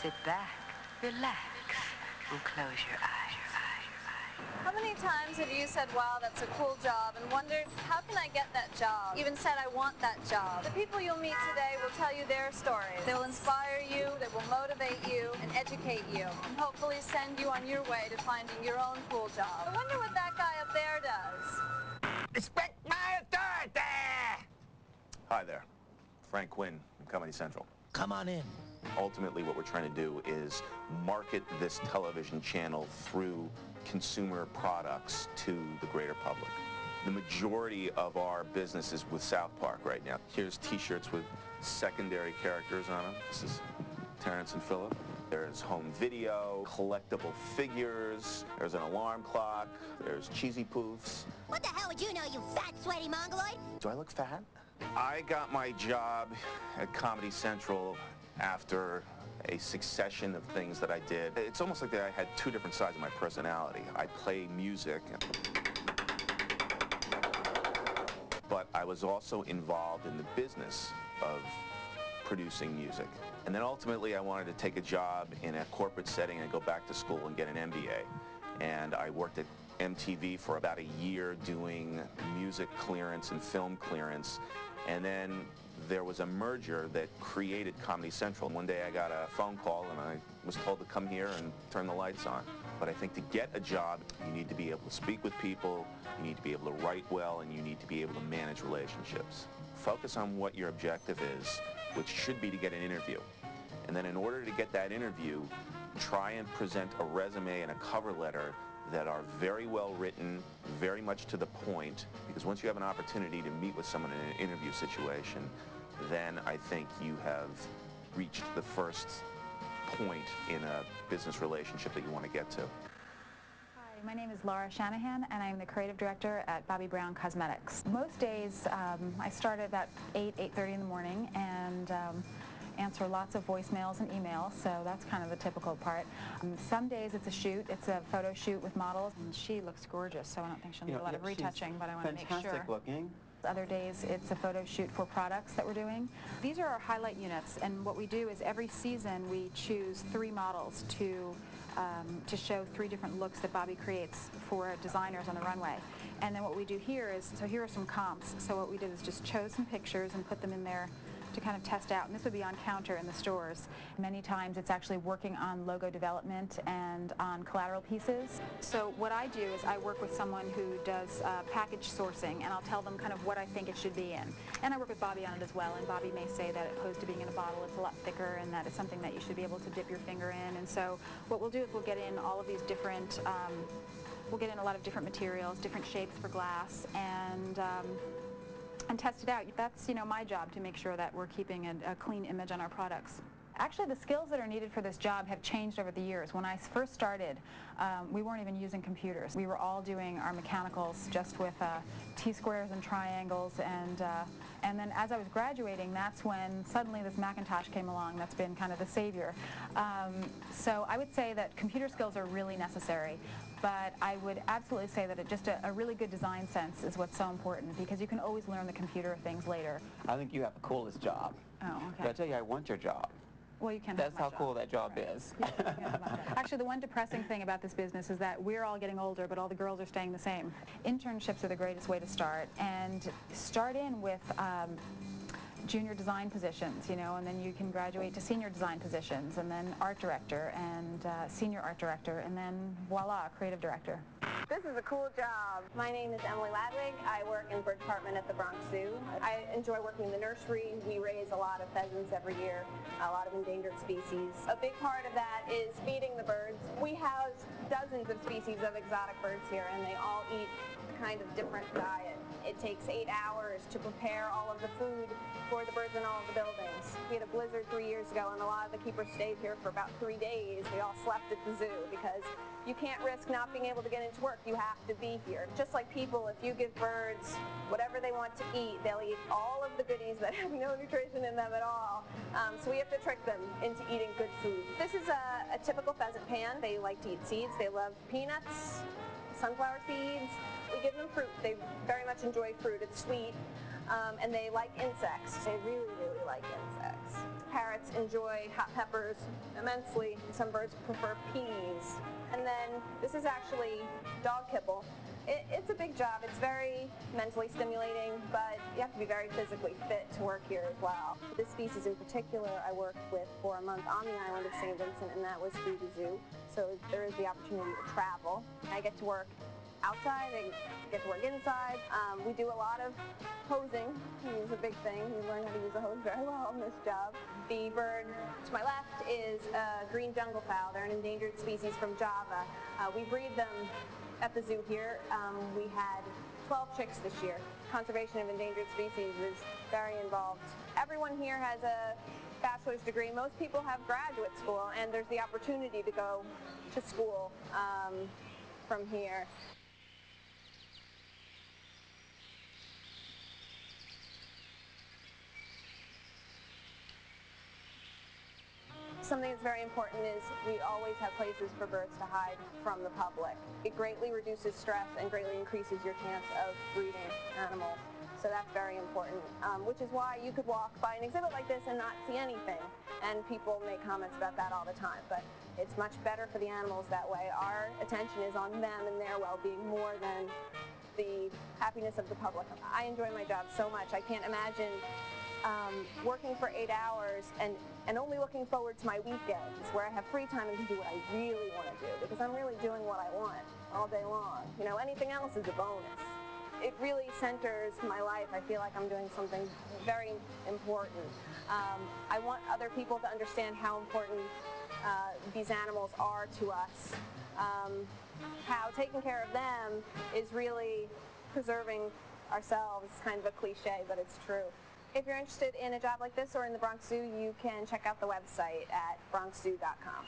Sit back, relax, and close your eyes. How many times have you said, wow, that's a cool job, and wondered, how can I get that job? Even said, I want that job. The people you'll meet today will tell you their stories. They will inspire you, they will motivate you, and educate you, and hopefully send you on your way to finding your own cool job. I wonder what that guy up there does. Respect my authority! Hi there, Frank Quinn from Comedy Central. Come on in. Ultimately, what we're trying to do is market this television channel through consumer products to the greater public. The majority of our business is with South Park right now. Here's t-shirts with secondary characters on them. This is Terrence and Phillip. There's home video, collectible figures, there's an alarm clock, there's cheesy poofs. What the hell would you know, you fat, sweaty mongoloid? Do I look fat? I got my job at Comedy Central after a succession of things that I did. It's almost like I had two different sides of my personality. I play music, but I was also involved in the business of producing music. And then ultimately I wanted to take a job in a corporate setting and go back to school and get an MBA. And I worked at MTV for about a year doing music clearance and film clearance. And then there was a merger that created Comedy Central. One day I got a phone call and I was told to come here and turn the lights on. But I think to get a job, you need to be able to speak with people, you need to be able to write well, and you need to be able to manage relationships. Focus on what your objective is, which should be to get an interview. And then in order to get that interview, try and present a resume and a cover letter that are very well written, very much to the point, because once you have an opportunity to meet with someone in an interview situation, then I think you have reached the first point in a business relationship that you want to get to. Hi, my name is Laura Shanahan, and I'm the creative director at Bobbi Brown Cosmetics. Most days I start at about 8:30 in the morning, and answer lots of voicemails and emails, so that's kind of the typical part. Some days it's a shoot, it's a photo shoot with models, and she looks gorgeous, so I don't think she'll need a lot of retouching, but I want to make sure. Fantastic looking. Other days it's a photo shoot for products that we're doing. These are our highlight units, and what we do is every season we choose 3 models to show 3 different looks that Bobbi creates for designers on the runway. And then what we do here is, so here are some comps, so what we did is just chose some pictures and put them in there to kind of test out, and this would be on counter in the stores. Many times it's actually working on logo development and on collateral pieces. So what I do is I work with someone who does package sourcing, and I'll tell them kind of what I think it should be in. And I work with Bobbi on it as well, and Bobbi may say that opposed to being in a bottle, it's a lot thicker, and that it's something that you should be able to dip your finger in. And so what we'll do is we'll get in all of these different, we'll get in a lot of different materials, different shapes for glass, and test it out. That's, my job, to make sure that we're keeping a clean image on our products. Actually, the skills that are needed for this job have changed over the years. When I first started, we weren't even using computers. We were all doing our mechanicals just with T-squares and triangles, and then as I was graduating, that's when suddenly this Macintosh came along that's been kind of the savior. So I would say that computer skills are really necessary, but I would absolutely say that just a really good design sense is what's so important, because you can always learn the computer things later. I think you have the coolest job. Oh, okay. But I tell you, I want your job. Well, you can't That's have my how job. cool that job Right. is. Yeah, you can't have my job. Actually, the one depressing thing about this business is that we're all getting older, but all the girls are staying the same. Internships are the greatest way to start, and start in with junior design positions, and then you can graduate to senior design positions, and then art director, and senior art director, and then voila, creative director. This is a cool job. My name is Emily Lavik. I work in bird department at the Bronx Zoo. I enjoy working in the nursery. We raise a lot of pheasants every year, a lot of endangered species. A big part of that is feeding the birds. We house dozens of species of exotic birds here, and they all eat a kind of different diet. It takes 8 hours to prepare all of the food for the birds in all of the buildings. We had a blizzard 3 years ago, and a lot of the keepers stayed here for about 3 days. We all slept at the zoo because you can't risk not being able to get into work. You have to be here. Just like people, if you give birds whatever they want to eat, they'll eat all of the goodies that have no nutrition in them at all. So we have to trick them into eating good food. This is a typical pheasant pan. They like to eat seeds. They love peanuts, sunflower seeds. We give them fruit. They very much enjoy fruit. It's sweet. and they like insects. They really, really like insects. Parrots enjoy hot peppers immensely. Some birds prefer peas. And then this is actually dog kibble. It's a big job. It's very mentally stimulating, but you have to be very physically fit to work here as well. This species in particular I worked with for a month on the island of St. Vincent, and that was through the zoo. So there is the opportunity to travel. I get to work outside, I get to work inside. We do a lot of hosing. It's a big thing. We learn how to use a hose very well on this job. The bird to my left is a green jungle fowl. They're an endangered species from Java. We breed them at the zoo here. We had 12 chicks this year. Conservation of endangered species is very involved. Everyone here has a bachelor's degree. Most people have graduate school, and there's the opportunity to go to school from here. Something that's very important is we always have places for birds to hide from the public. It greatly reduces stress and greatly increases your chance of breeding animals. So that's very important, which is why you could walk by an exhibit like this and not see anything. And people make comments about that all the time, but it's much better for the animals that way. Our attention is on them and their well-being more than the happiness of the public. I enjoy my job so much. I can't imagine working for 8 hours and only looking forward to my weekends where I have free time and can do what I really want to do, because I'm really doing what I want all day long. You know, anything else is a bonus. It really centers my life. I feel like I'm doing something very important. I want other people to understand how important these animals are to us. How taking care of them is really preserving ourselves. It's kind of a cliche, but it's true. If you're interested in a job like this or in the Bronx Zoo, you can check out the website at bronxzoo.com.